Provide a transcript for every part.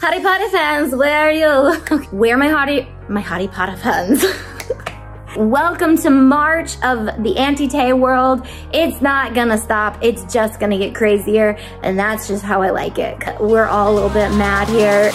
Hottie Potter fans, where are you? Where are my Hottie Potter fans? Welcome to March of the Auntie world. It's not gonna stop, it's just gonna get crazier, and that's just how I like it. We're all a little bit mad here.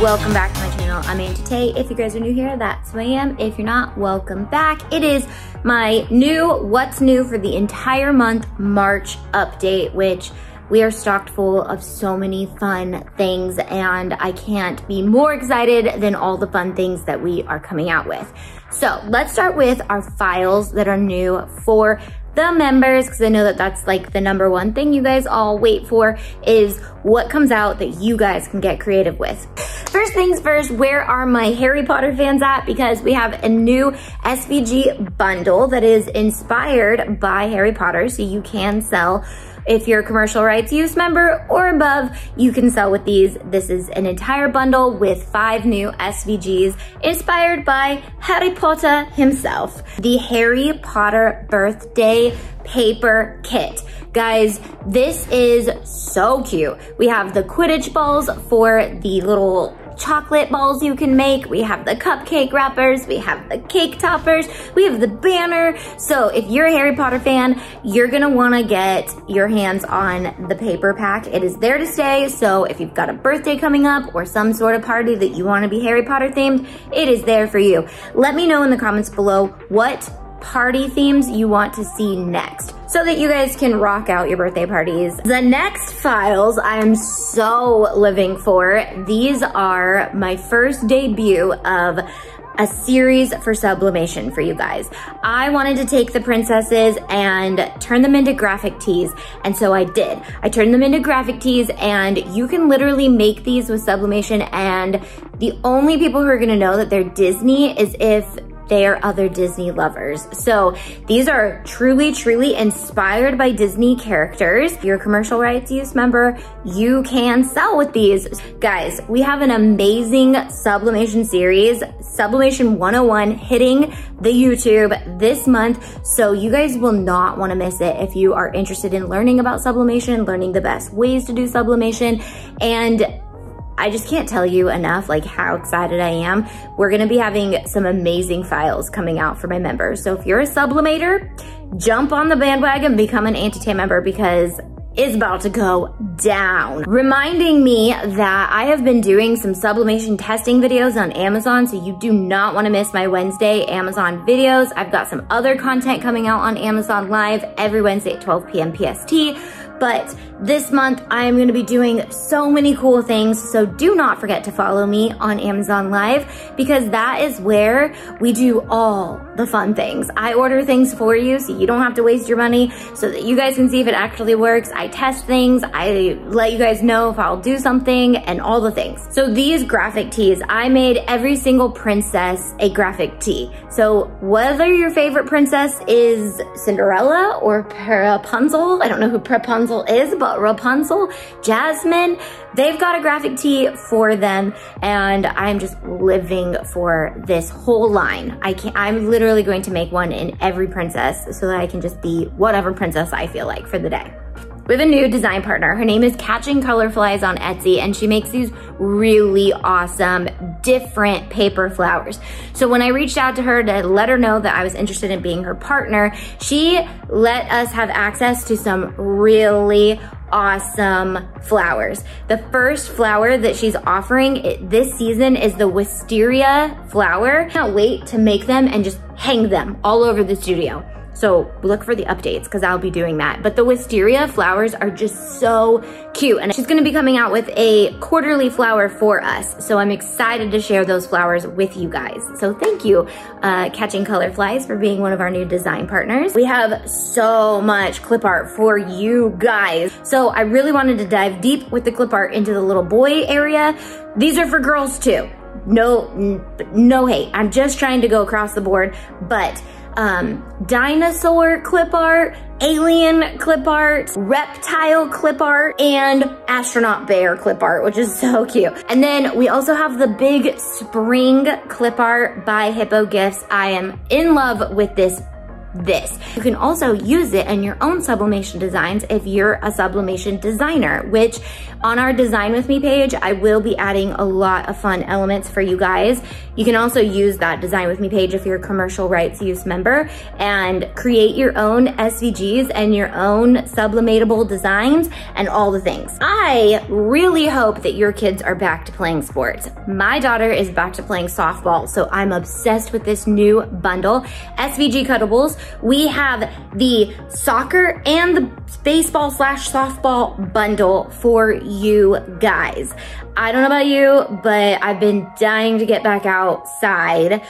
Welcome back to my channel. I'm Auntie. If you guys are new here, that's who I am. If you're not, welcome back. It is my new what's new for the entire month March update, which we are stocked full of so many fun things, and I can't be more excited than all the fun things that we are coming out with. So let's start with our files that are new for the members, because I know that that's like the #1 thing you guys all wait for, is what comes out that you guys can get creative with. First things first, where are my Harry Potter fans at? Because we have a new SVG bundle that is inspired by Harry Potter, so you can sell. If you're a commercial rights use member or above, you can sell with these. This is an entire bundle with 5 new SVGs inspired by Harry Potter himself. The Harry Potter birthday paper kit. Guys, this is so cute. We have the Quidditch balls for the little chocolate balls you can make. We have the cupcake wrappers. We have the cake toppers. We have the banner. So if you're a Harry Potter fan, you're gonna wanna get your hands on the paper pack. It is there to stay. So if you've got a birthday coming up or some sort of party that you wanna be Harry Potter themed, it is there for you. Let me know in the comments below what party themes you want to see next, so that you guys can rock out your birthday parties. The next files I am so living for. These are my first debut of a series for Sublimation for you guys. I wanted to take the princesses and turn them into graphic tees, and so I did. I turned them into graphic tees, and you can literally make these with Sublimation, and the only people who are gonna know that they're Disney is if they are other Disney lovers. So these are truly inspired by Disney characters. If you're a commercial rights use member, you can sell with these. Guys, we have an amazing Sublimation series, Sublimation 101, hitting the YouTube this month. So you guys will not wanna miss it if you are interested in learning about sublimation, learning the best ways to do sublimation, and I just can't tell you enough like how excited I am. We're gonna be having some amazing files coming out for my members. So if you're a sublimator, jump on the bandwagon, become an Auntie member, because it's about to go down. Reminding me that I have been doing some sublimation testing videos on Amazon, so you do not wanna miss my Wednesday Amazon videos. I've got some other content coming out on Amazon Live every Wednesday at 12 p.m. PST. But this month, I am gonna be doing so many cool things, so do not forget to follow me on Amazon Live, because that is where we do all the fun things. I order things for you so you don't have to waste your money, so that you guys can see if it actually works. I test things, I let you guys know if I'll do something, and all the things. So these graphic tees, I made every single princess a graphic tee. So whether your favorite princess is Cinderella or Rapunzel, I don't know who Rapunzel is, but Rapunzel, Jasmine, they've got a graphic tee for them, and I'm just living for this whole line. I'm literally going to make one in every princess so that I can just be whatever princess I feel like for the day. We have a new design partner. Her name is Catching Color Flies on Etsy, and she makes these really awesome, different paper flowers. So when I reached out to her to let her know that I was interested in being her partner, she let us have access to some really awesome flowers. The first flower that she's offering this season is the wisteria flower. I can't wait to make them and just hang them all over the studio. So look for the updates, because I'll be doing that. But the wisteria flowers are just so cute. And she's gonna be coming out with a quarterly flower for us. So I'm excited to share those flowers with you guys. So thank you, Catching Color Flies, for being one of our new design partners. We have so much clip art for you guys. So I really wanted to dive deep with the clip art into the little boy area. These are for girls too. No hate. I'm just trying to go across the board, but dinosaur clip art, alien clip art, reptile clip art, and astronaut bear clip art, which is so cute. And then we also have the big spring clip art by Hippo Gifts. I am in love with this. You can also use it in your own sublimation designs if you're a sublimation designer, which on our Design With Me page, I will be adding a lot of fun elements for you guys. You can also use that Design With Me page if you're a commercial rights use member and create your own SVGs and your own sublimatable designs and all the things. I really hope that your kids are back to playing sports. My daughter is back to playing softball, so I'm obsessed with this new bundle, SVG Cuttables. We have the soccer and the baseball/softball bundle for you guys. I don't know about you, but I've been dying to get back outside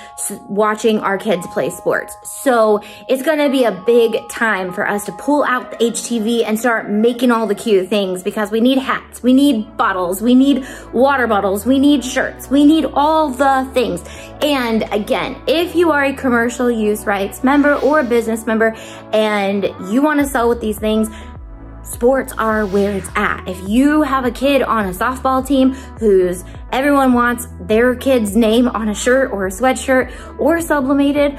watching our kids play sports. So it's gonna be a big time for us to pull out the HTV and start making all the cute things, because we need hats, we need bottles, we need water bottles, we need shirts, we need all the things. And again, if you are a commercial use rights member or a business member and you wanna sell with these things, sports are where it's at. If you have a kid on a softball team who's everyone wants their kid's name on a shirt or a sweatshirt or sublimated,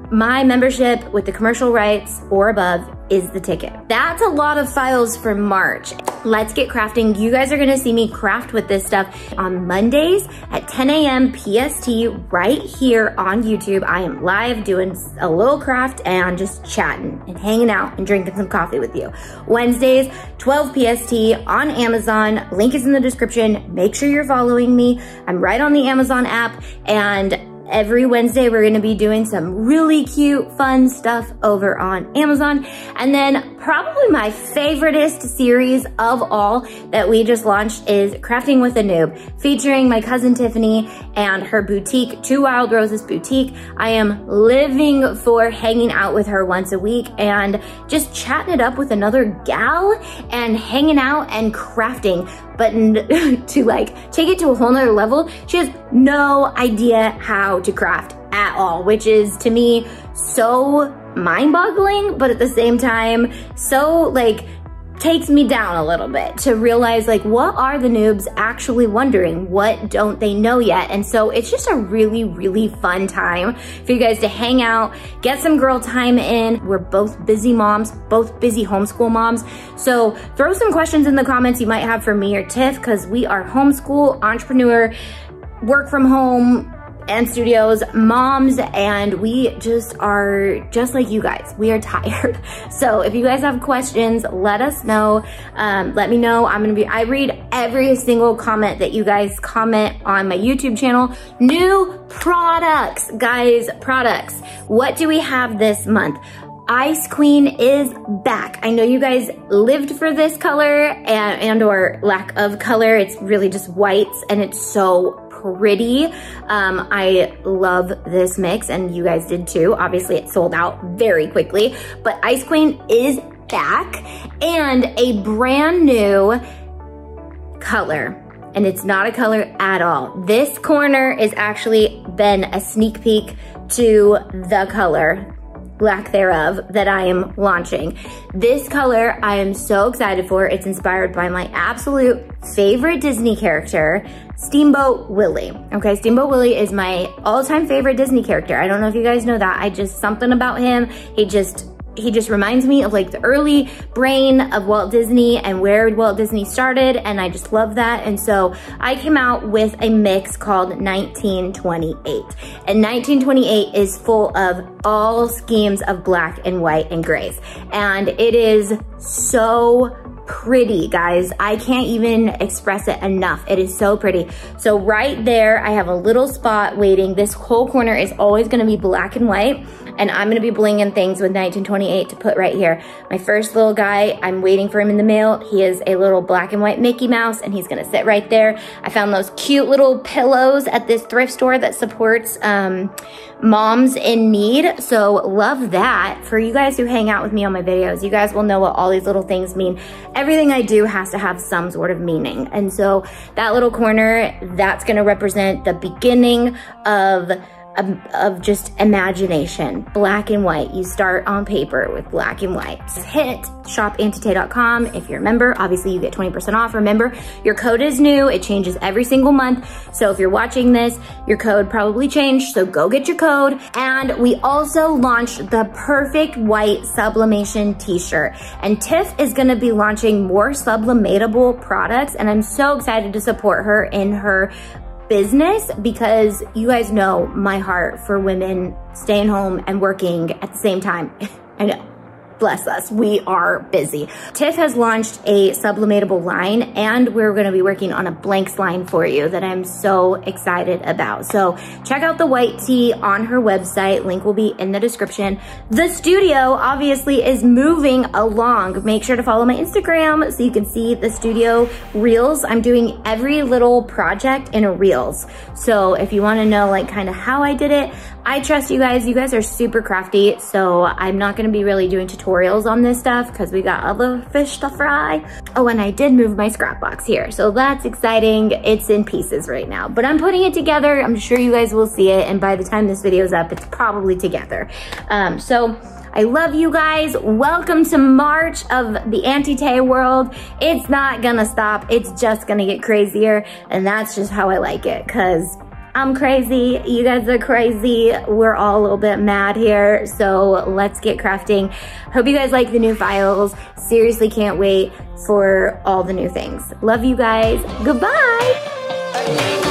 my membership with the commercial rights or above is the ticket. That's a lot of files for March. Let's get crafting. You guys are gonna see me craft with this stuff on Mondays at 10 a.m. PST right here on YouTube. I am live doing a little craft and just chatting and hanging out and drinking some coffee with you. Wednesdays, 12 PST on Amazon. Link is in the description. Make sure you're following me. I'm right on the Amazon app, and every Wednesday, we're gonna be doing some really cute, fun stuff over on Amazon. And then probably my favoriteest series of all that we just launched is Crafting with a Noob, featuring my cousin Tiffany and her boutique, Two Wild Roses Boutique. I am living for hanging out with her once a week and just chatting it up with another gal and hanging out and crafting. But to like take it to a whole nother level, she has no idea how to craft at all, which is to me so mind-boggling, but at the same time, so like takes me down a little bit to realize like, what are the noobs actually wondering? What don't they know yet? And so it's just a really, really fun time for you guys to hang out, get some girl time in. We're both busy moms, both busy homeschool moms. So throw some questions in the comments you might have for me or Tiff, because we are homeschool, entrepreneur, work from home, and studios moms, and we just are just like you guys. We are tired. So if you guys have questions, let us know. Let me know. I read every single comment that you guys comment on my YouTube channel. New products, guys, products. What do we have this month? Ice Queen is back. I know you guys lived for this color and or lack of color. It's really just whites, and it's so pretty. I love this mix, and you guys did too. Obviously it sold out very quickly, but Ice Queen is back, and a brand new color, and it's not a color at all. This corner is actually been a sneak peek to the color, lack thereof, that I am launching. This color I am so excited for. It's inspired by my absolute favorite Disney character, Steamboat Willie. Okay, Steamboat Willie is my all-time favorite Disney character. I don't know if you guys know that. Something about him, he just reminds me of like the early brain of Walt Disney and where Walt Disney started, and I just love that. And so I came out with a mix called 1928. And 1928 is full of all schemes of black and white and grays. And it is so pretty, guys. I can't even express it enough. It is so pretty. So right there, I have a little spot waiting. This whole corner is always gonna be black and white, and I'm gonna be blinging things with 1928 to put right here. My first little guy, I'm waiting for him in the mail. He is a little black and white Mickey Mouse, and he's gonna sit right there. I found those cute little pillows at this thrift store that supports moms in need. So love that. For you guys who hang out with me on my videos, you guys will know what all these little things mean. Everything I do has to have some sort of meaning. And so that little corner, that's gonna represent the beginning of of just imagination. Black and white. You start on paper with black and white. Hit shopauntie.com. If you're a member, obviously you get 20% off. Remember, your code is new. It changes every single month. So if you're watching this, your code probably changed. So go get your code. And we also launched the perfect white sublimation t-shirt. And Tiff is gonna be launching more sublimatable products. And I'm so excited to support her in her business, because you guys know my heart for women staying home and working at the same time. I know. Bless us, we are busy. Tiff has launched a sublimatable line, and we're gonna be working on a blanks line for you that I'm so excited about. So check out the white tee on her website. Link will be in the description. The studio obviously is moving along. Make sure to follow my Instagram so you can see the studio reels. I'm doing every little project in a reels. So if you wanna know like kind of how I did it, I trust you guys. You guys are super crafty, so I'm not gonna be really doing tutorials on this stuff because we got other fish to fry. Oh, and I did move my scrap box here, so that's exciting. It's in pieces right now, but I'm putting it together. I'm sure you guys will see it, and by the time this video is up, it's probably together. So I love you guys. Welcome to March of the Auntie Tay world. It's not gonna stop. It's just gonna get crazier, and that's just how I like it, because I'm crazy, you guys are crazy, we're all a little bit mad here, so let's get crafting. Hope you guys like the new files. Seriously can't wait for all the new things. Love you guys, goodbye.